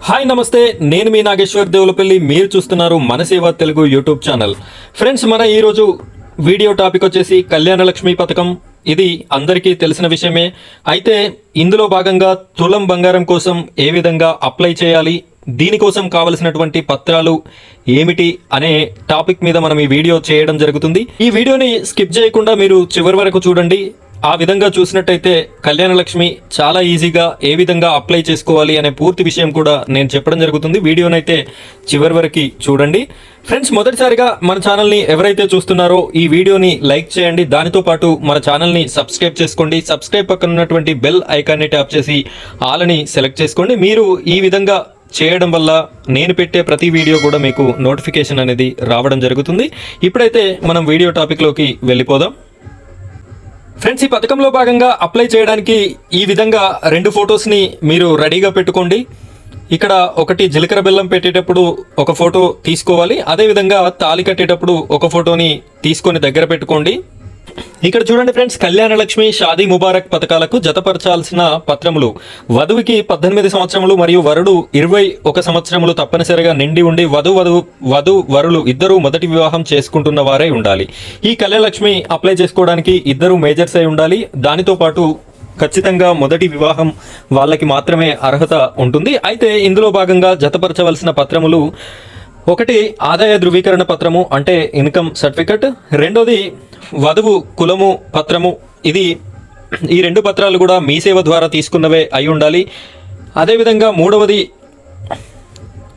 Hi నమస్తే, నేను మీ నాగేశ్వర్ దేవులపల్లి. మీరు చూస్తున్నారు మన సేవ తెలుగు యూట్యూబ్ ఛానల్. ఫ్రెండ్స్, మన ఈరోజు వీడియో టాపిక్ వచ్చేసి కళ్యాణలక్ష్మి పథకం. ఇది అందరికీ తెలిసిన విషయమే. అయితే ఇందులో భాగంగా తులం బంగారం కోసం ఏ విధంగా అప్లై చేయాలి, దీనికోసం కావలసినటువంటి పత్రాలు ఏమిటి అనే టాపిక్ మీద మనం ఈ వీడియో చేయడం జరుగుతుంది. ఈ వీడియోని స్కిప్ చేయకుండా మీరు చివరి వరకు చూడండి. ఆ విధంగా చూసినట్టయితే కళ్యాణలక్ష్మి చాలా ఈజీగా ఏ విధంగా అప్లై చేసుకోవాలి అనే పూర్తి విషయం కూడా నేను చెప్పడం జరుగుతుంది. వీడియోనైతే చివరి వరకు చూడండి. ఫ్రెండ్స్, మొదటిసారిగా మన ఛానల్ని ఎవరైతే చూస్తున్నారో ఈ వీడియోని లైక్ చేయండి. దానితో పాటు మన ఛానల్ని సబ్స్క్రైబ్ చేసుకోండి. సబ్స్క్రైబ్ పక్కన ఉన్నటువంటి బెల్ ఐకాన్ని ట్యాప్ చేసి ఆల్ని సెలెక్ట్ చేసుకోండి. మీరు ఈ విధంగా చేయడం వల్ల నేను పెట్టే ప్రతి వీడియో కూడా మీకు నోటిఫికేషన్ అనేది రావడం జరుగుతుంది. ఇప్పుడైతే మనం వీడియో టాపిక్లోకి వెళ్ళిపోదాం. ఫ్రెండ్స్, ఈ పథకంలో భాగంగా అప్లై చేయడానికి ఈ విధంగా 2 ఫొటోస్ని మీరు రెడీగా పెట్టుకోండి. ఇక్కడ ఒకటి జీలకర్ర బెల్లం పెట్టేటప్పుడు ఒక ఫోటో తీసుకోవాలి. అదేవిధంగా తాళి కట్టేటప్పుడు ఒక ఫోటోని తీసుకొని దగ్గర పెట్టుకోండి. ఇక్కడ చూడండి ఫ్రెండ్స్, కళ్యాణలక్ష్మి షాదీ ముబారక్ పథకాలకు జతపరచాల్సిన పత్రములు: వధువుకి 18 సంవత్సరములు మరియు వరుడు 21 సంవత్సరములు తప్పనిసరిగా నిండి ఉండి వరులు ఇద్దరు మొదటి వివాహం చేసుకుంటున్న వారే ఉండాలి. ఈ కళ్యాణలక్ష్మి అప్లై చేసుకోవడానికి ఇద్దరు మేజర్స్ అయి ఉండాలి. దానితో పాటు ఖచ్చితంగా మొదటి వివాహం వాళ్ళకి మాత్రమే అర్హత ఉంటుంది. అయితే ఇందులో భాగంగా జతపరచవలసిన పత్రములు: ఒకటి ఆదాయ ధృవీకరణ పత్రము అంటే ఇన్కమ్ సర్టిఫికెట్, రెండోది వధువు కులము పత్రము. ఈ 2 పత్రాలు కూడా మీ సేవ ద్వారా తీసుకున్నవే అయి ఉండాలి. అదేవిధంగా మూడవది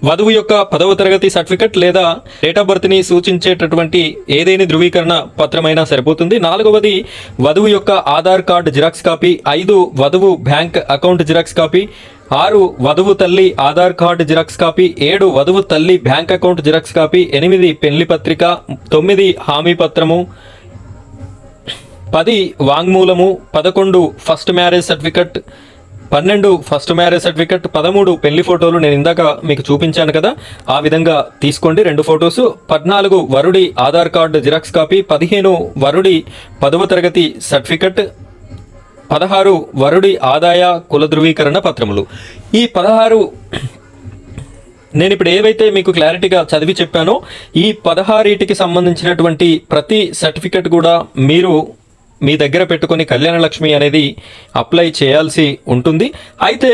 వధువు యొక్క 10వ తరగతి సర్టిఫికెట్ లేదా డేట్ ఆఫ్ బర్త్ని సూచించేటటువంటి ఏదైనా ధృవీకరణ పత్రమైనా సరిపోతుంది. 4వది వధువు యొక్క ఆధార్ కార్డు జిరాక్స్ కాపీ, 5 వధువు బ్యాంక్ అకౌంట్ జిరాక్స్ కాపీ, 6 వధువు తల్లి ఆధార్ కార్డు జిరాక్స్ కాపీ, 7 వధువు తల్లి బ్యాంక్ అకౌంట్ జిరాక్స్ కాపీ, 8 పెళ్లి పత్రిక, 9 హామీ పత్రము, 10 వాంగ్మూలము, 11 first marriage certificate, 12 first marriage certificate, 13 పెళ్లి ఫోటోలు. నేను ఇందాక మీకు చూపించాను కదా, ఆ విధంగా తీసుకోండి 2 ఫొటోస్. 14 వరుడి ఆధార్ కార్డు జిరాక్స్ కాపీ, 15 వరుడి 10వ తరగతి సర్టిఫికెట్, 16 వరుడి ఆదాయ కుల ధృవీకరణ పత్రములు. ఈ 16 నేను ఇప్పుడు ఏవైతే మీకు క్లారిటీగా చదివి చెప్పానో ఈ 16టికి సంబంధించినటువంటి ప్రతి సర్టిఫికెట్ కూడా మీరు మీ దగ్గర పెట్టుకొని కళ్యాణలక్ష్మి అనేది అప్లై చేయాల్సి ఉంటుంది. అయితే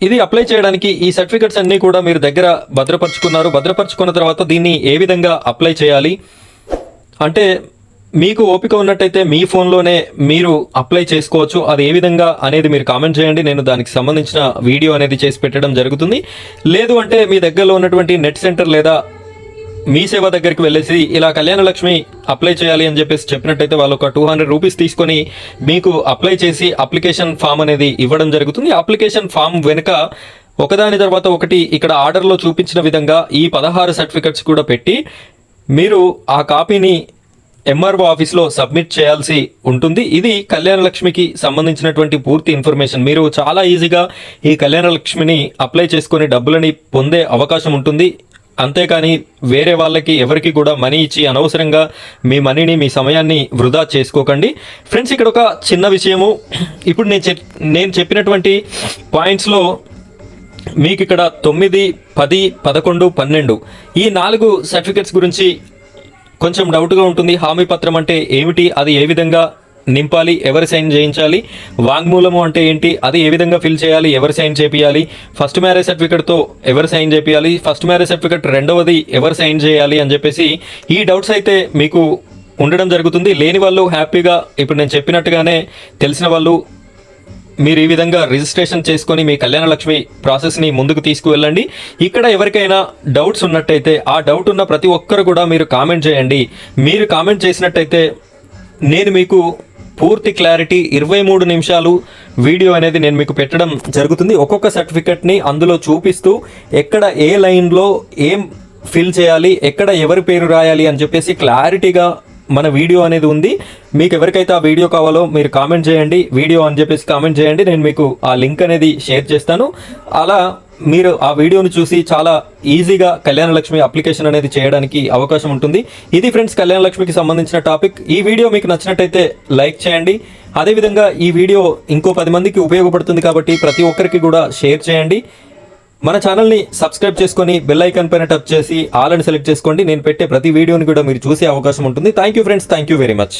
ఇది అప్లై చేయడానికి ఈ సర్టిఫికెట్స్ అన్నీ కూడా మీరు దగ్గర భద్రపరుచుకున్న తర్వాత దీన్ని ఏ విధంగా అప్లై చేయాలి అంటే, మీకు ఓపిక ఉన్నట్టయితే మీ ఫోన్లోనే మీరు అప్లై చేసుకోవచ్చు. అది ఏ విధంగా అనేది మీరు కామెంట్ చేయండి. నేను దానికి సంబంధించిన వీడియో అనేది చేసి పెట్టడం జరుగుతుంది. లేదు అంటే మీ దగ్గరలో ఉన్నటువంటి నెట్ సెంటర్ లేదా మీ సేవ దగ్గరికి వెళ్ళేసి ఇలా కళ్యాణలక్ష్మి అప్లై చేయాలి అని చెప్పినట్టయితే వాళ్ళు ఒక 200 రూపీస్ తీసుకొని మీకు అప్లై చేసి అప్లికేషన్ ఫామ్ అనేది ఇవ్వడం జరుగుతుంది. అప్లికేషన్ ఫామ్ వెనుక ఒకదాని తర్వాత ఒకటి ఇక్కడ ఆర్డర్లో చూపించిన విధంగా ఈ 16 సర్టిఫికెట్స్ కూడా పెట్టి మీరు ఆ కాపీని ఎంఆర్ఓ ఆఫీస్లో సబ్మిట్ చేయాల్సి ఉంటుంది. ఇది కళ్యాణలక్ష్మికి సంబంధించినటువంటి పూర్తి ఇన్ఫర్మేషన్. మీరు చాలా ఈజీగా ఈ కళ్యాణలక్ష్మిని అప్లై చేసుకొని డబ్బులని పొందే అవకాశం ఉంటుంది. అంతేకాని వేరే వాళ్ళకి ఎవరికి కూడా మనీ ఇచ్చి అనవసరంగా మీ మనీని మీ సమయాన్ని వృధా చేసుకోకండి. ఫ్రెండ్స్, ఇక్కడ ఒక చిన్న విషయము. ఇప్పుడు నేను చెప్పినటువంటి పాయింట్స్లో మీకు ఇక్కడ 9, 10, 11, 12 ఈ 4 సర్టిఫికెట్స్ గురించి కొంచెం డౌట్గా ఉంటుంది. హామీ పత్రం అంటే ఏమిటి, అది ఏ విధంగా నింపాలి, ఎవరు సైన్ చేయించాలి, వాంగ్మూలము అంటే ఏంటి, అది ఏ విధంగా ఫిల్ చేయాలి, ఎవరు సైన్ చేయాలి, ఫస్ట్ మ్యారేజ్ సర్టిఫికెట్తో ఎవరు సైన్ చేయాలి, ఫస్ట్ మ్యారేజ్ సర్టిఫికెట్ రెండవది ఎవరు సైన్ చేయాలి అని చెప్పేసి ఈ డౌట్స్ అయితే మీకు ఉండడం జరుగుతుంది. లేని వాళ్ళు హ్యాపీగా ఇప్పుడు నేను చెప్పినట్టుగానే తెలిసిన వాళ్ళు మీరు ఈ విధంగా రిజిస్ట్రేషన్ చేసుకొని మీ కళ్యాణలక్ష్మి ప్రాసెస్ని ముందుకు తీసుకువెళ్ళండి. ఇక్కడ ఎవరికైనా డౌట్స్ ఉన్నట్టయితే ఆ డౌట్ ఉన్న ప్రతి ఒక్కరు కూడా మీరు కామెంట్ చేయండి. మీరు కామెంట్ చేసినట్టయితే నేను మీకు పూర్తి క్లారిటీ 23 నిమిషాలు వీడియో అనేది నేను మీకు పెట్టడం జరుగుతుంది. ఒక్కొక్క సర్టిఫికెట్ని అందులో చూపిస్తూ ఎక్కడ ఏ లైన్లో ఏం ఫిల్ చేయాలి, ఎక్కడ ఎవరి పేరు రాయాలి అని చెప్పేసి క్లారిటీగా మన వీడియో అనేది ఉంది. మీకు ఎవరికైతే ఆ వీడియో కావాలో మీరు కామెంట్ చేయండి, వీడియో అని చెప్పేసి కామెంట్ చేయండి. నేను మీకు ఆ లింక్ అనేది షేర్ చేస్తాను. అలా మీరు ఆ వీడియోను చూసి చాలా ఈజీగా కళ్యాణలక్ష్మి అప్లికేషన్ అనేది చేయడానికి అవకాశం ఉంటుంది. ఇది ఫ్రెండ్స్ కళ్యాణలక్ష్మికి సంబంధించిన టాపిక్. ఈ వీడియో మీకు నచ్చినట్టయితే లైక్ చేయండి. అదేవిధంగా ఈ వీడియో ఇంకో 10 మందికి ఉపయోగపడుతుంది కాబట్టి ప్రతి ఒక్కరికి కూడా షేర్ చేయండి. మన ఛానల్ని సబ్స్క్రైబ్ చేసుకొని బెల్ ఐకాన్ పైన టచ్ చేసి ఆల్ అని సెలెక్ట్ చేసుకోండి. నేను పెట్టే ప్రతి వీడియోని కూడా మీరు చూసే అవకాశం ఉంటుంది. Thank you friends, thank you very much.